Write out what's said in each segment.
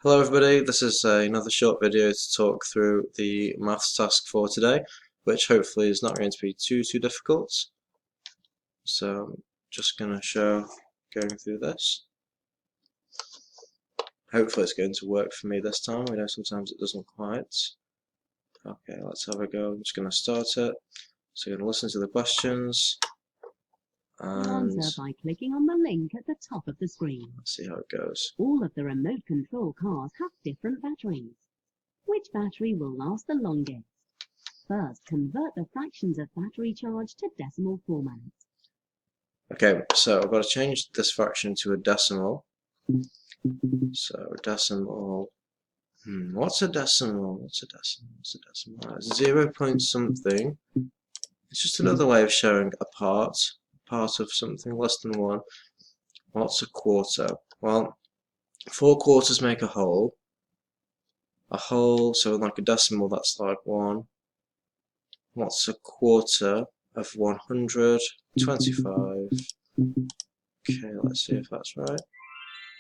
Hello everybody, this is another short video to talk through the maths task for today, which hopefully is not going to be too difficult. So I'm just going to show going through this. Hopefully it's going to work for me this time. We know sometimes it doesn't quite. Okay, let's have a go. I'm just going to start it. So you're going to listen to the questions and Answer by clicking on the link at the top of the screen. let's see how it goes. All of the remote control cars have different batteries. Which battery will last the longest? First, convert the fractions of battery charge to decimal format. Okay, so I've got to change this fraction to a decimal. So decimal. What's a decimal? What's a decimal? What's a decimal? 0 point something. It's just another way of showing a part of something less than 1. What's a quarter? Well, 4 quarters make a whole. A whole, so like a decimal, that's like 1. What's a quarter of 100? 25. Okay, let's see if that's right.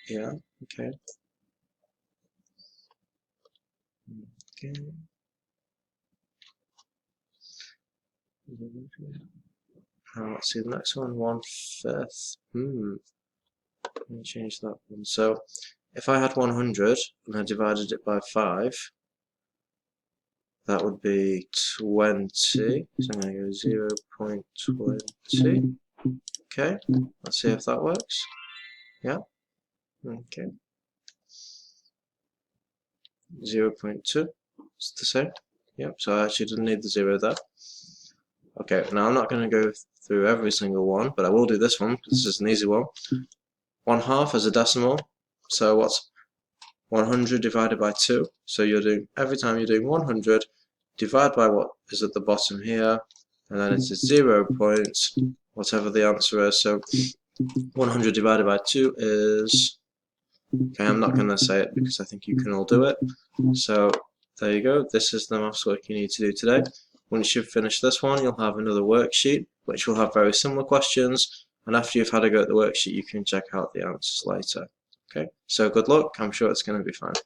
Yeah, okay. Okay. Now let's see the next one. 1/5. Let me change that one. So if I had 100 and I divided it by 5, that would be 20. So I'm going to go 0.20. Okay, let's see if that works. Yeah, okay. 0.2. It's the same. Yep, so I actually didn't need the 0 there. Okay, now I'm not going to go through every single one, but I will do this one because this is an easy one. 1/2 as a decimal. So what's 100 divided by 2? So you're doing, every time you're doing 100, divide by what is at the bottom here, and then it's a 0 point, whatever the answer is. So 100 divided by 2 is, okay, I'm not going to say it because I think you can all do it. So there you go, this is the maths work you need to do today. Once you've finished this one, you'll have another worksheet, which will have very similar questions, and after you've had a go at the worksheet, you can check out the answers later. Okay, so good luck, I'm sure it's going to be fine.